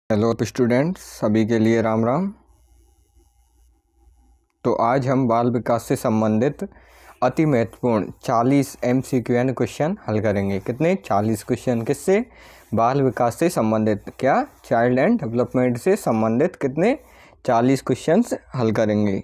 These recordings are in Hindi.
हेलो स्टूडेंट्स, सभी के लिए राम राम। तो आज हम बाल विकास से संबंधित अति महत्वपूर्ण 40 MCQ क्वेश्चन हल करेंगे। कितने? 40 क्वेश्चन। किससे? बाल विकास से संबंधित। क्या? चाइल्ड एंड डेवलपमेंट से संबंधित कितने? 40 क्वेश्चंस हल करेंगे।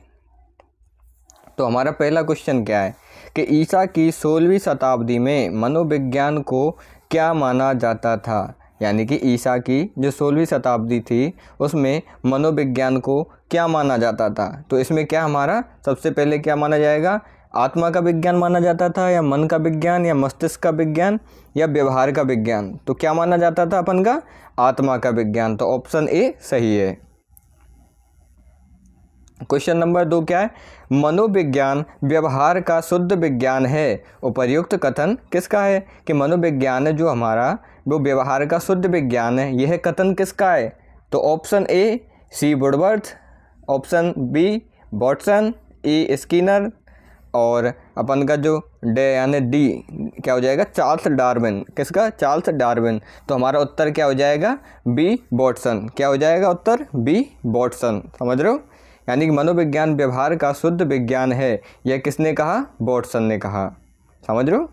तो हमारा पहला क्वेश्चन क्या है कि ईसा की 16वीं शताब्दी में मनोविज्ञान को क्या माना जाता था। यानी कि ईसा की जो 16वीं शताब्दी थी उसमें मनोविज्ञान को क्या माना जाता था। तो इसमें क्या हमारा सबसे पहले क्या माना जाएगा? आत्मा का विज्ञान माना जाता था, या मन का विज्ञान, या मस्तिष्क का विज्ञान, या व्यवहार का विज्ञान। तो क्या माना जाता था अपन का? आत्मा का विज्ञान। तो ऑप्शन ए सही है। क्वेश्चन नंबर 2 क्या है? मनोविज्ञान व्यवहार का शुद्ध विज्ञान है। उपर्युक्त कथन किसका है कि मनोविज्ञान जो हमारा वो व्यवहार का शुद्ध विज्ञान है, यह कथन किसका है? तो option A C Woodworth, option B Watson, E Skinner, और अपन का जो डे यानी डी क्या हो जाएगा? Charles Darwin. किसका? Charles Darwin. तो हमारा उत्तर क्या हो जाएगा? B Watson. क्या हो जाएगा उत्तर? B Watson. समझ रहे हो? यानी कि मनोविज्ञान व्यवहार का शुद्ध विज्ञान है, यह किसने कहा? वॉटसन ने कहा। समझ रहे हो?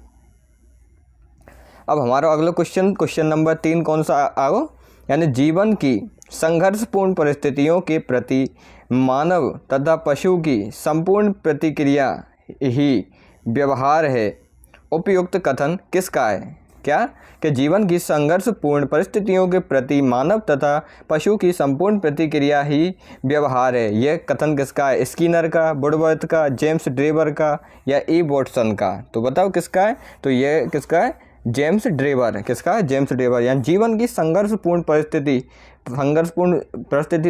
अब हमारा अगला क्वेश्चन नंबर 3 कौन सा आओ? यानी जीवन की संघर्षपूर्ण परिस्थितियों के प्रति मानव तथा पशु की संपूर्ण प्रतिक्रिया ही व्यवहार है। उपयुक्त कथन किसका है? क्या? कि जीवन की संघर्षपूर्ण परिस्थितियों के प्रति मानव तथा पशु की संपूर्ण प्रतिक्रिया ही व्यवहार है। यह कथन किसका है? स्किनर का, वुडवर्थ का, जेम्स ड्रेवर का, या ई वॉटसन का? तो बताओ किसका है? तो यह किसका है? James Drever. किसका है? James Drever. यानी जीवन की संघर्षपूर्ण परिस्थिति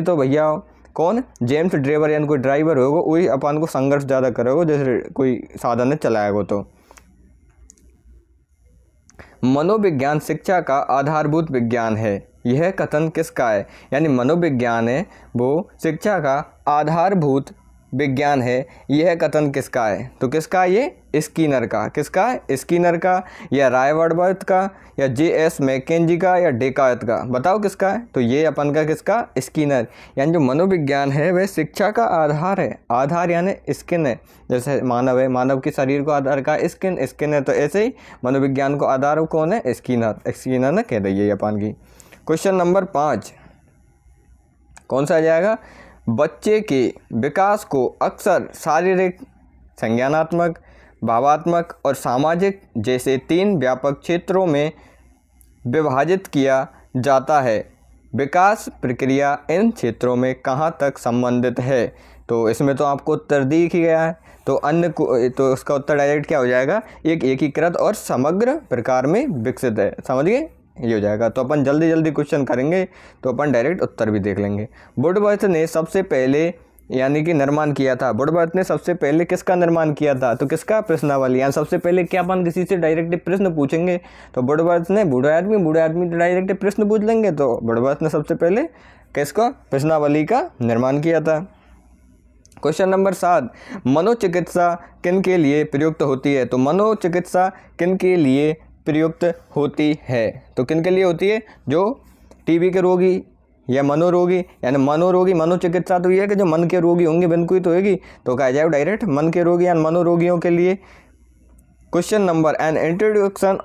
तो भैया कौन? James Drever. यानी कोई ड्राइवर होगा, वही अपन को संघर्ष ज़्यादा करेगा, जैसे कोई साधन चलाएगा। तो मनोविज्ञान शिक्षा का आधारभूत विज्ञान है। यह कथन किसका है? यानी मनोविज्ञान है वो शिक्षा का आधारभूत विज्ञान है, यह कथन किसका है? तो किसका? ये स्किनर का। किसका? स्किनर का, या राय वुडवर्थ का, या JS मैकेंजी का, या डेकार्त का? बताओ किसका है? तो ये अपन का किसका? स्किनर। यानी जो मनोविज्ञान है वह शिक्षा का आधार है। आधार यानी स्किन है। जैसे मानव है, मानव के शरीर को आधार का स्किन है, तो ऐसे ही मनोविज्ञान को आधार कौन है? स्किनर ने कह दी है अपन की। क्वेश्चन नंबर 5 कौन सा आ जाएगा? बच्चे के विकास को अक्सर शारीरिक, संज्ञानात्मक, भावात्मक और सामाजिक जैसे 3 व्यापक क्षेत्रों में विभाजित किया जाता है। विकास प्रक्रिया इन क्षेत्रों में कहाँ तक संबंधित है? तो इसमें तो आपको उत्तर दिख ही गया है। तो अन्य को तो उसका उत्तर डायरेक्ट क्या हो जाएगा? एक एकीकृत और समग्र प्रकार में विकसित है। समझ गए? ये हो जाएगा। तो अपन जल्दी जल्दी क्वेश्चन करेंगे, तो अपन डायरेक्ट उत्तर भी देख लेंगे। वुडवर्थ ने सबसे पहले यानी कि निर्माण किया था। वुडवर्थ ने सबसे पहले किसका निर्माण किया था? तो किसका? प्रश्नावली। यानी सबसे पहले क्या अपन किसी से डायरेक्ट प्रश्न पूछेंगे तो वुडवर्थ ने, बूढ़े आदमी तो डायरेक्ट प्रश्न पूछ लेंगे। तो वुडवर्थ ने सबसे पहले किसका? प्रश्नावली का निर्माण किया था। क्वेश्चन नंबर 7 मनोचिकित्सा किन के लिए प्रयुक्त होती है? तो मनोचिकित्सा किन के लिए प्रयुक्त होती है? तो किन के लिए होती है? जो टीबी के रोगी या मनोरोगी, यानी मनोरोगी। मनोचिकित्सा तो ये है कि जो मन के रोगी होंगे बिनको ही तो होगी, तो कहा जाए डायरेक्ट मन के रोगी या मनोरोगियों के लिए। Question number an introduction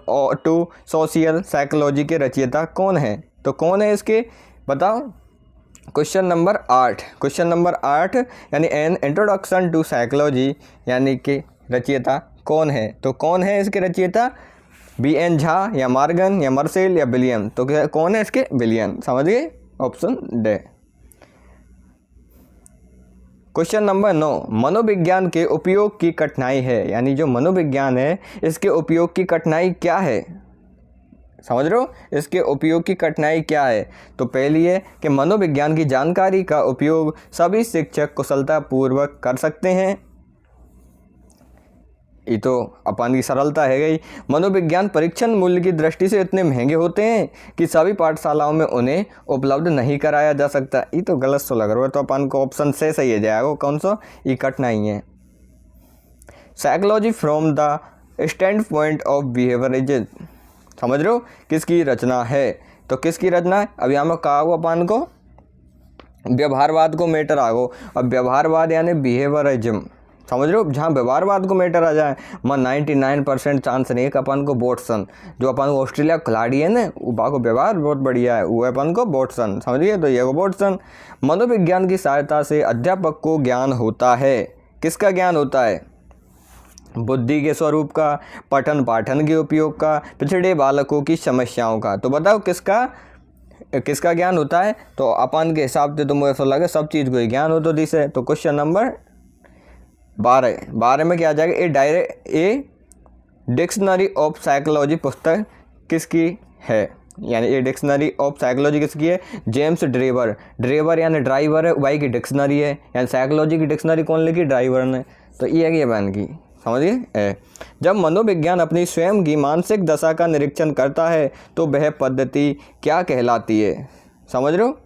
to social psychology के रचयिता कौन है? तो कौन है इसके? बताओ। क्वेश्चन नंबर 8 यानी एन इंट्रोडक्शन टू साइकोलॉजी यानी कि रचयिता कौन है? तो कौन है इसके रचयिता? BN झा, या मॉर्गन, या मर्सेल, या विलियम? तो क्या कौन है इसके? विलियम। समझ गए? Option day. क्वेश्चन नंबर 9 मनोविज्ञान के उपयोग की कठिनाई है। यानी जो मनोविज्ञान है इसके उपयोग की कठिनाई क्या है? समझ रहे हो? इसके उपयोग की कठिनाई क्या है? तो पहली है कि मनोविज्ञान की जानकारी का उपयोग सभी शिक्षक कुशलतापूर्वक कर सकते हैं। ये तो अपन की सरलता है गई। मनोविज्ञान परीक्षण मूल्य की दृष्टि से इतने महंगे होते हैं कि सभी पाठशालाओं में उन्हें उपलब्ध नहीं कराया जा सकता। ये तो गलत सो लग रहा है। तो अपन को ऑप्शन से सही है जाएगा। कौन सा? ये कठिनाई है। Psychology from the stand point of behaviour. समझ रहे हो किसकी रचना है? तो तो किसकी रचना है? अब यहाँ में कहा हो अपन को व्यवहारवाद को मैटर आगो। अब व्यवहारवाद यानी बिहेवियरिज्म, समझ रहे हो? जहाँ व्यवहारवाद को मैटर आ जाए, मैं 99% चांस नहीं है कि अपन को वॉटसन, जो अपन को ऑस्ट्रेलिया खिलाड़ी है ना, वो को व्यवहार बहुत बढ़िया है, वो अपन को वॉटसन, समझिए। तो ये वॉटसन। मनोविज्ञान की सहायता से अध्यापक को ज्ञान होता है। किसका ज्ञान होता है? बुद्धि के स्वरूप का, पठन पाठन के उपयोग का, पिछड़े बालकों की समस्याओं का। तो बताओ किसका ज्ञान होता है? तो अपन के हिसाब से तो मुझे ऐसा लगे सब चीज़ को ही ज्ञान हो तो दिसे। तो क्वेश्चन नंबर 12 में क्या आ जाएगा? ए डिक्शनरी ऑफ साइकोलॉजी पुस्तक किसकी है? यानी ए डिक्शनरी ऑफ साइकोलॉजी किसकी है? जेम्स ड्रेवर यानी ड्राइवर है, वाई की डिक्शनरी है। यानी साइकोलॉजी की डिक्शनरी कौन लिखी? ड्राइवर ने। तो ये है कि बहन की, समझिए। जब मनोविज्ञान अपनी स्वयं की मानसिक दशा का निरीक्षण करता है तो वह पद्धति क्या कहलाती है? समझ रहे हो?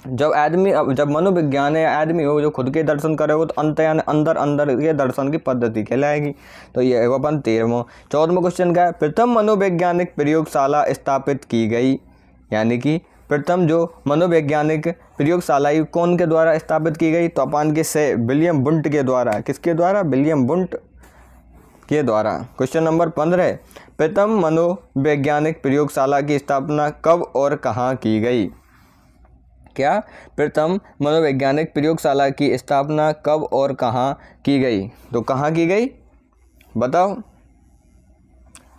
जब मनोविज्ञान है, आदमी हो जो खुद के दर्शन करे हो, तो अंत यानी अंदर के दर्शन की पद्धति कहलाएगी। तो ये है अपन 13वां। 14वां क्वेश्चन का है? प्रथम मनोवैज्ञानिक प्रयोगशाला स्थापित की गई। यानी कि प्रथम जो मनोवैज्ञानिक प्रयोगशाला कौन के द्वारा स्थापित की गई? तो अपन के से विलियम बुंट के द्वारा। किसके द्वारा? विलियम बुंट के द्वारा। क्वेश्चन नंबर 15, प्रथम मनोवैज्ञानिक प्रयोगशाला की स्थापना कब और कहाँ की गई? क्या? प्रथम मनोवैज्ञानिक प्रयोगशाला की स्थापना कब और कहाँ की गई? तो कहाँ की गई बताओ?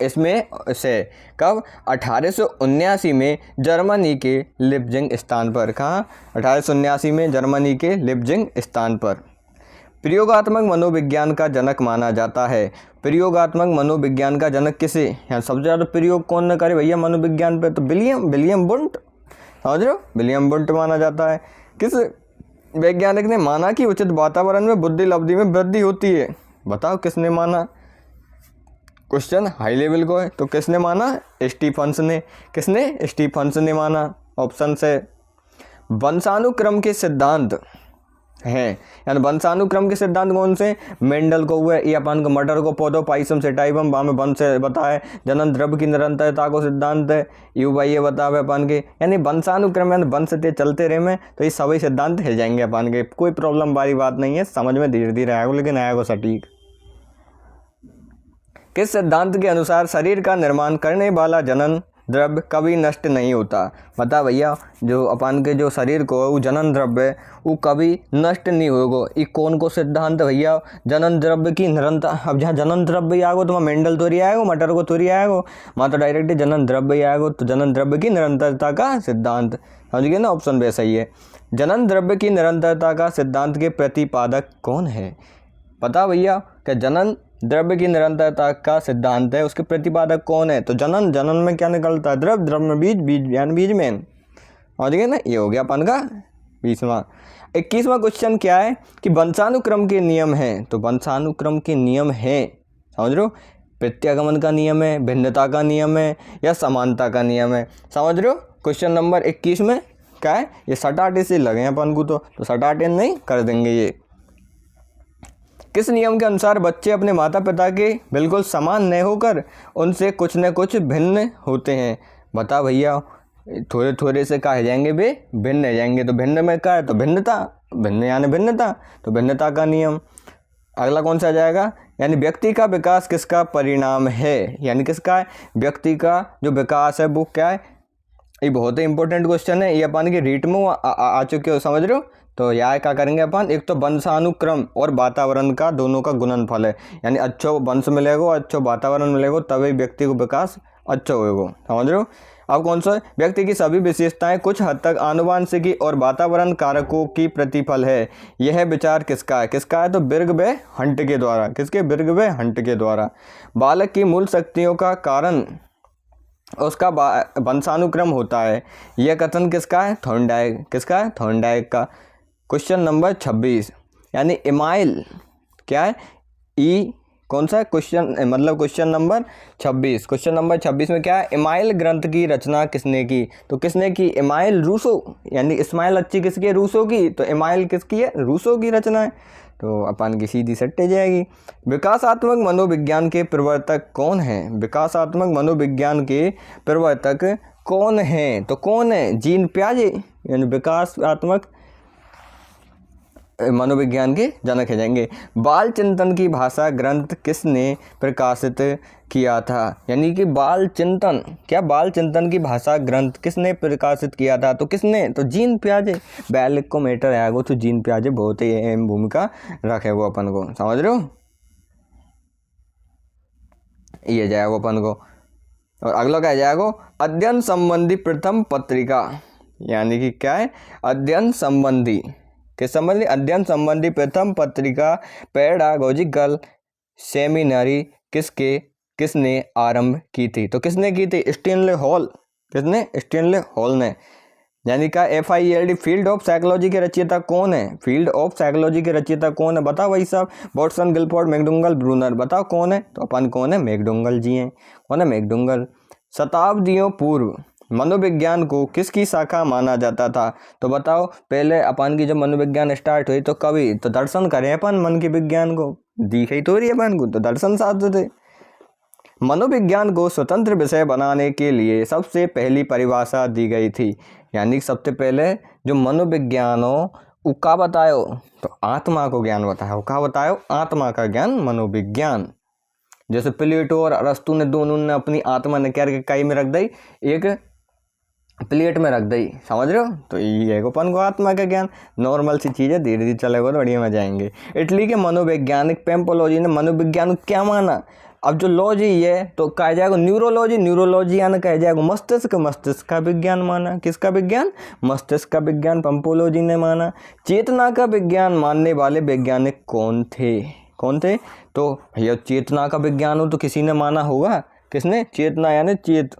इसमें से कब? 1879 में जर्मनी के लिप्जिंग स्थान पर। कहाँ? 1879 में जर्मनी के लिप्जिंग स्थान पर। प्रयोगात्मक मनोविज्ञान का जनक माना जाता है। प्रयोगात्मक मनोविज्ञान का जनक किसे? यहाँ सबसे ज़्यादा प्रयोग कौन ने करे भैया मनोविज्ञान पे? तो विलियम बुंट, समझ रहे हो? विलियम बुंट माना जाता है। किस वैज्ञानिक ने माना कि उचित वातावरण में बुद्धि लब्धि में वृद्धि होती है? बताओ किसने माना? क्वेश्चन हाई लेवल को है। तो किसने माना? स्टीफन्स ने। किसने? स्टीफन्स ने माना। ऑप्शन से वंशानुक्रम के सिद्धांत हैं। यानी वंशानुक्रम के सिद्धांत कौन से? मेंडल को हुए, ये अपन को मटर को पौधो पाइसम सेटाइवम बा में वंश से बताए। जनन द्रव्य की निरंतरता को सिद्धांत है यू भाई ये बतावे अपन के। यानी वंशानुक्रम यानी वंश से चलते रहे में, तो ये सभी सिद्धांत हिल जाएंगे अपन के। कोई प्रॉब्लम वाली बात नहीं है, समझ में धीरे धीरे आएगा, लेकिन आएगा सटीक। किस सिद्धांत के अनुसार शरीर का निर्माण करने वाला जनन द्रव्य कभी नष्ट नहीं होता? बता भैया, जो अपन के जो शरीर को वो जनन द्रव्य वो कभी नष्ट नहीं होगा। ये कौन को सिद्धांत भैया? जनन द्रव्य की निरंतर। अब जहाँ जनन द्रव्य आएगा तो वहाँ मेंडल थोड़ी आएगा, मटर को थोड़ी आएगा, वहाँ तो डायरेक्ट जनन द्रव्य आएगा। तो जनन द्रव्य की निरंतरता का सिद्धांत, समझ गए ना? ऑप्शन बे सही है। जनन द्रव्य की निरंतरता का सिद्धांत के प्रतिपादक कौन है? पता भैया कि जनन द्रव्य की निरंतरता का सिद्धांत है, उसके प्रतिपादक कौन है? तो जनन में क्या निकलता है? द्रव्य में बीज यानी बीज में, समझ गए ना? ये हो गया अपन का 20वां। 21वां क्वेश्चन क्या है कि वंशानुक्रम के नियम हैं। तो वंशानुक्रम के नियम हैं, समझ रहे हो? प्रत्यागमन का नियम है, भिन्नता का नियम है, या समानता का नियम है? समझ रहे हो? क्वेश्चन नंबर 21 में क्या है? ये सटाटे से लगे हैं अपन को, तो सटाटे नहीं कर देंगे ये। किस नियम के अनुसार बच्चे अपने माता पिता के बिल्कुल समान न होकर उनसे कुछ न कुछ भिन्न होते हैं? बता भैया, थोड़े थोड़े से कहा जाएंगे वे भिन्न हो जाएंगे। तो भिन्न में क्या है? तो भिन्नता, भिन्न यानी भिन्नता, तो भिन्नता का नियम। अगला कौन सा आ जाएगा? यानी व्यक्ति का विकास किसका परिणाम है? यानी किसका है? व्यक्ति का जो विकास है वो क्या है? ये बहुत ही इंपॉर्टेंट क्वेश्चन है, ये अपन के रीट में आ चुके हो, समझ रहे हो? तो यहाँ क्या करेंगे अपन? एक तो वंशानुक्रम और वातावरण का दोनों का गुणनफल है। यानी अच्छा वंश मिलेगा, अच्छा वातावरण मिलेगा, तभी व्यक्ति को विकास अच्छा होगा, समझ रहे हो? अब कौन सा? व्यक्ति की सभी विशेषताएं कुछ हद तक आनुवांशिकी और वातावरण कारकों की प्रतिफल है। यह विचार किसका है? किसका है? तो बिर्ग व हंट के द्वारा। किसके? बिर्ग व हंट के द्वारा। बालक की मूल शक्तियों का कारण उसका वंशानुक्रम होता है, यह कथन किसका है? थॉर्नडाइक। किसका है? थॉर्नडाइक का। क्वेश्चन नंबर 26 यानी इमाइल क्या है? ई कौन सा क्वेश्चन? मतलब क्वेश्चन नंबर 26। क्वेश्चन नंबर 26 में क्या है? इमाइल ग्रंथ की रचना किसने की? तो किसने की? Emile Rousseau. यानी इस्माइल अच्छी किसकी है? रूसो की। तो इमाइल किसकी है? रूसो की रचना है। तो अपन की सीधी सट्टे जाएगी। विकासात्मक मनोविज्ञान के प्रवर्तक कौन हैं? विकासात्मक मनोविज्ञान के प्रवर्तक कौन है, तो कौन है? जीन पियाजे यानी विकासात्मक मनोविज्ञान के जनक है जाएंगे। बाल चिंतन की भाषा ग्रंथ किसने प्रकाशित किया था? यानी कि बाल चिंतन, क्या बाल चिंतन की भाषा ग्रंथ किसने प्रकाशित किया था? तो किसने? तो जीन पियाजे। बैलिक को मैटर आएगा तो जीन पियाजे बहुत ही अहम भूमिका रखे वो अपन को, समझ रहे हो? ये जाएगा अपन को। और अगला क्या जाएगा? अध्ययन संबंधी प्रथम पत्रिका, यानी कि क्या है? अध्ययन संबंधी, किस संबंधी? अध्ययन संबंधी प्रथम पत्रिका पेडागोजिकल सेमिनरी किसने आरंभ की थी? तो किसने की थी? Stanley hall. किसने? स्टैनले हॉल ने। यानी का FIELD, फील्ड ऑफ साइकोलॉजी के रचयिता कौन है? फील्ड ऑफ साइकोलॉजी के रचयिता कौन है? बताओ भाई साहब। Watson, Guilford, McDougall, Bruner. बताओ कौन है? तो अपन कौन है? मैकडूगल जी हैं। कौन है? मैकडूगल। शताब्दियों पूर्व मनोविज्ञान को किसकी शाखा माना जाता था? तो बताओ, पहले अपन की जब मनोविज्ञान स्टार्ट हुई तो कभी तो दर्शन करें अपन मन के विज्ञान को, दिखे तो रही अपन को, तो दर्शन शास्त्र थे। मनोविज्ञान को स्वतंत्र विषय बनाने के लिए सबसे पहली परिभाषा दी गई थी। यानी सबसे पहले जो मनोविज्ञान हो का बतायो? तो आत्मा को ज्ञान बताओ। का बतायो? आत्मा का ज्ञान, मनोविज्ञान। जैसे प्लेटो और अरस्तु ने दोनों ने अपनी आत्मा ने क्या कई में रख दी, एक प्लेट में रख दी, समझ रहे हो? तो ये है अपन को आत्मा का ज्ञान। नॉर्मल सी चीज़ें धीरे धीरे चलेगा तो बढ़िया में जाएंगे। इटली के मनोवैज्ञानिक पेम्पोलोजी ने मनोविज्ञान को क्या माना? अब जो लॉजी है तो कहा जाएगा न्यूरोलॉजी। न्यूरोलॉजी यानी कहा जाएगा मस्तिष्क। मस्तिष्क का विज्ञान माना। किसका विज्ञान? मस्तिष्क का विज्ञान पेम्पोलोजी ने माना। चेतना का विज्ञान मानने वाले वैज्ञानिक कौन थे? कौन थे? तो भैया चेतना का विज्ञान हो तो किसी ने माना होगा। किसने? चेतना यानी चेत,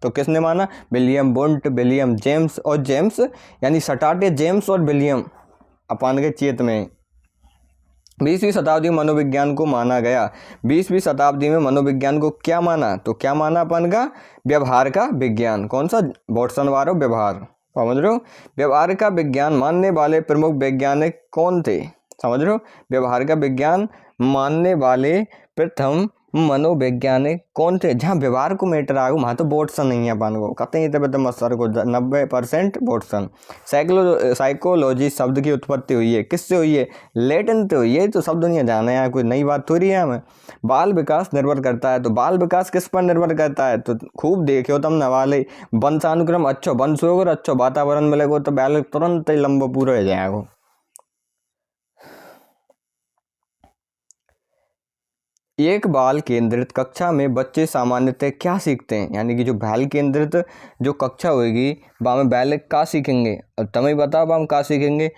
तो किसने माना? विलियम वुंट, विलियम जेम्स और जेम्स यानी सटाटे जेम्स और विलियम अपन के चेत में। 20वीं शताब्दी में मनोविज्ञान को माना गया। 20वीं शताब्दी में मनोविज्ञान को क्या माना? तो क्या माना अपन का? व्यवहार का विज्ञान। कौन सा? वॉटसन वारो व्यवहार, समझ रहे हो? व्यवहार का विज्ञान मानने वाले प्रमुख वैज्ञानिक कौन थे? समझ रहे हो? व्यवहार का विज्ञान मानने वाले प्रथम मनोवैज्ञानिक कौन थे? जहाँ व्यवहार को मैटर आगे वहाँ तो वॉटसन नहीं है अपन को, कहते हैं तब मसर को 90% वॉटसन। साइकोलॉजी शब्द की उत्पत्ति हुई है, किससे हुई है? लैटिन से हुई है। तो सब दुनिया जाने हैं, कोई नई बात थोड़ी है हमें। बाल विकास निर्भर करता है, तो बाल विकास किस पर निर्भर करता है? तो खूब देखो तुम नवाले वंशानुक्रम अच्छो वंश होगा और अच्छो वातावरण मिलेगा तो बाल तुरंत ही लंबा पूरा हो जाएगा। एक बाल केंद्रित कक्षा में बच्चे सामान्यतः क्या सीखते हैं? यानी कि जो बाल केंद्रित जो कक्षा होगी वहाँ में बालक क्या सीखेंगे? और तुम्हें बताओ हम क्या सीखेंगे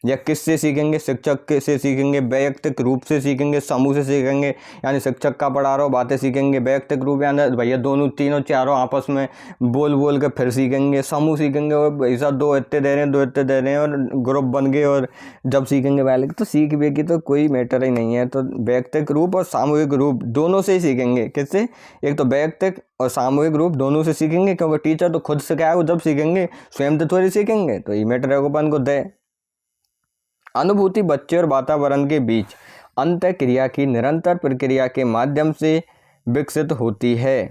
या किससे सीखेंगे? शिक्षक से सीखेंगे, वैयक्तिक रूप से सीखेंगे, समूह से सीखेंगे। यानी शिक्षक का पढ़ा रहा हो बातें सीखेंगे। वैयक्तिक रूप यानी भैया दोनों तीनों चारों आपस में बोल बोल के फिर सीखेंगे। समूह सीखेंगे और भैया 2 इतने दे रहे हैं 2 इतने दे रहे हैं और ग्रुप बन गए और जब सीखेंगे बालक तो सीख भी की तो कोई मैटर ही नहीं है। तो वैयक्तिक रूप और सामूहिक रूप दोनों से ही सीखेंगे। किससे? एक तो वैयक्तिक और सामूहिक रूप दोनों से सीखेंगे, क्योंकि टीचर तो खुद सिखाएगा जब सीखेंगे, स्वयं तो थोड़ी सीखेंगे। तो ये मैटर है अपन को दे। अनुभूति बच्चे और वातावरण के बीच अंतःक्रिया की निरंतर प्रक्रिया के माध्यम से विकसित होती है,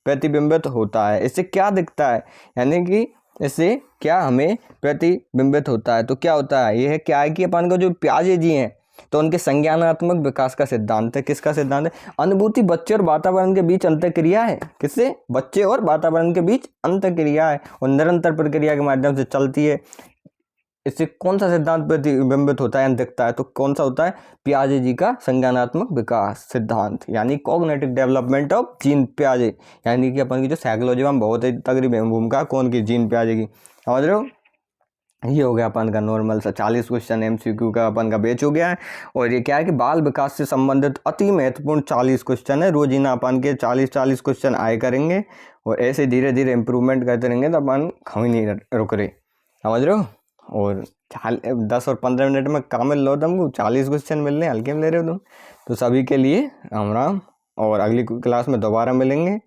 प्रतिबिंबित होता है। इससे क्या दिखता है? यानी कि इससे क्या हमें प्रतिबिंबित होता है? तो क्या होता है? यह है क्या है कि अपन को जो पियाजे जी हैं तो उनके संज्ञानात्मक विकास का सिद्धांत है। किसका सिद्धांत है? अनुभूति बच्चे और वातावरण के बीच अंतःक्रिया है। किससे? बच्चे और वातावरण के बीच अंतःक्रिया है और निरंतर प्रक्रिया के माध्यम से चलती है। इससे कौन सा सिद्धांत प्रतिबिंबित होता है, दिखता है? तो कौन सा होता है? पियाजे जी का संज्ञानात्मक विकास सिद्धांत, यानी कॉग्निटिव डेवलपमेंट ऑफ जीन पियाजे। यानी कि अपन की जो साइकोलॉजी में बहुत ही तगड़ी भूमिका कौन की? जीन पियाजे की, समझ रहे हो? ये हो गया अपन का नॉर्मल सा 40 क्वेश्चन MCQ का अपन का बैच हो गया है। और ये क्या है कि बाल विकास से संबंधित अति महत्वपूर्ण 40 क्वेश्चन है। रोजीना अपन के 40 क्वेश्चन आए करेंगे और ऐसे धीरे धीरे इंप्रूवमेंट करते रहेंगे तो अपन कहीं नहीं रुक रहे, समझ रहे हो? और 10 और 15 मिनट में काम लो तुमको 40 क्वेश्चन मिल रहे हैं, हल्के में ले रहे हो तुम। तो सभी के लिए राम राम और अगली क्लास में दोबारा मिलेंगे।